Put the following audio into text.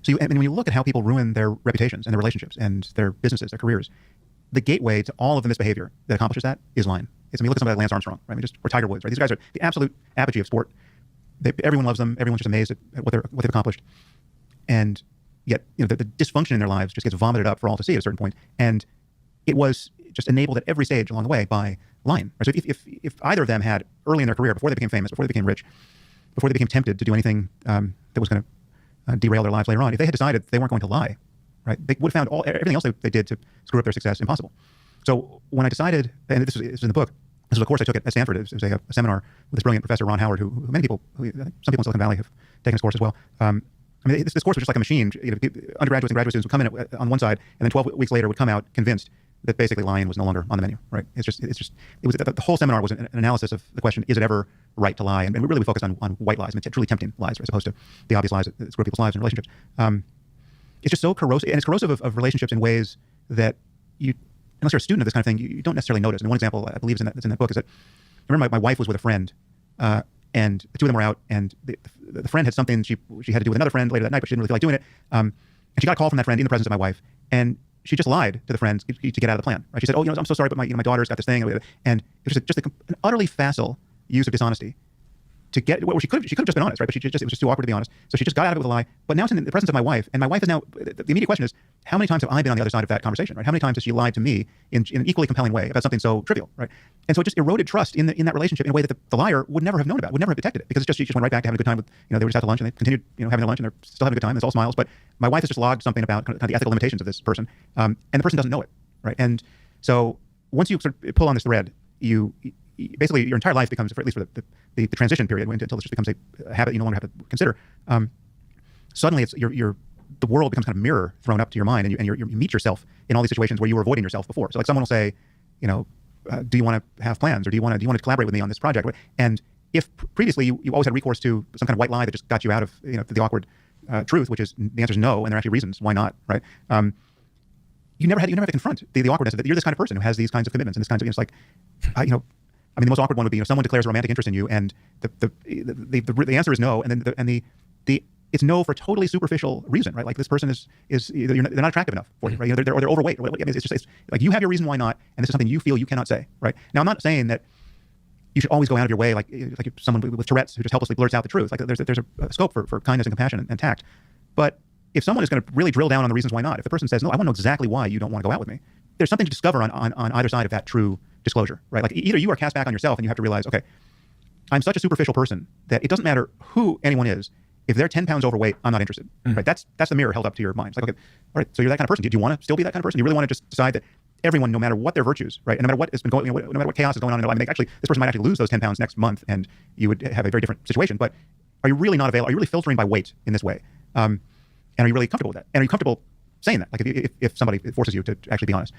So when you look at how people ruin their reputations and their relationships and their businesses, their careers, the gateway to all of the misbehavior that accomplishes that is lying. I mean, look at somebody like Lance Armstrong, right? Or Tiger Woods, right? These guys are the absolute apogee of sport. Everyone loves them. Everyone's just amazed at what they've accomplished. And yet, the dysfunction in their lives just gets vomited up for all to see at a certain point. And it was just enabled at every stage along the way by lying. Right? So if either of them had early in their career, before they became famous, before they became rich, before they became tempted to do anything that was going to derail their lives later on, if they had decided they weren't going to lie, right, they would have found everything else they did to screw up their success impossible. So when I decided, and this is in the book, this was a course I took at Stanford. It was a seminar with this brilliant professor, Ron Howard, who many people, some people in Silicon Valley have taken his course as well. I mean, this course was just like a machine. Undergraduates and graduate students would come in on one side, and then 12 weeks later would come out convinced that basically lying was no longer on the menu, right? It was the whole seminar was an analysis of the question: is it ever right to lie? And really, we focused on white lies, truly tempting lies, as opposed to the obvious lies that screw people's lives and relationships. It's just so corrosive, and it's corrosive of relationships in ways that unless you're a student of this kind of thing, you don't necessarily notice. And one example I believe that's in that book is that I remember my wife was with a friend, and the two of them were out, and the friend had something she had to do with another friend later that night, but she didn't really feel like doing it. And she got a call from that friend in the presence of my wife, and she just lied to the friend to get out of the plan. Right? She said, "Oh, I'm so sorry, but my daughter's got this thing," and it was just an utterly facile use of dishonesty to get well, she could have just been honest, right? But it was just too awkward to be honest. So she just got out of it with a lie. But now it's in the presence of my wife, and my wife is now the immediate question is, how many times have I been on the other side of that conversation, right? How many times has she lied to me in an equally compelling way about something so trivial, right? And so it just eroded trust in that relationship in a way that the liar would never have known about, would never have detected it, because she just went right back to having a good time with, they were just out to lunch and they continued, having their lunch and they're still having a good time. It's all smiles. But my wife has just logged something about kind of the ethical limitations of this person, and the person doesn't know it, right? And so once you sort of pull on this thread, basically your entire life becomes, at least for the transition period, until it just becomes a habit you no longer have to consider. Suddenly, it's the world becomes kind of a mirror thrown up to your mind, and you meet yourself in all these situations where you were avoiding yourself before. So, like, someone will say, do you want to have plans, or do you want to collaborate with me on this project? And if previously you always had recourse to some kind of white lie that just got you out of the awkward truth, which is the answer is no, and there are actually reasons why not, right? You never had to confront the awkwardness of it. You're this kind of person who has these kinds of commitments and this kinds of, it's like, I mean, the most awkward one would be, someone declares a romantic interest in you, and the answer is no, and then it's no for a totally superficial reason, right? Like, this person they're not attractive enough for you, right? They're overweight. Or whatever. I mean, it's like you have your reason why not, and this is something you feel you cannot say, right? Now, I'm not saying that you should always go out of your way, like someone with Tourette's who just helplessly blurts out the truth. Like, there's a scope for kindness and compassion and tact. But if someone is going to really drill down on the reasons why not, if the person says, no, I want to know exactly why you don't want to go out with me, there's something to discover on either side of that true disclosure, right? Like, either you are cast back on yourself and you have to realize, okay, I'm such a superficial person that it doesn't matter who anyone is. If they're 10 pounds overweight, I'm not interested, right? That's the mirror held up to your mind. It's like, okay, all right, so you're that kind of person. Do you want to still be that kind of person? Do you really want to just decide that everyone, no matter what their virtues, right, and no matter what has been going, no matter what chaos is going on in their life, this person might actually lose those 10 pounds next month, and you would have a very different situation. But are you really not available? Are you really filtering by weight in this way? And are you really comfortable with that? And are you comfortable saying that? Like, if somebody forces you to actually be honest?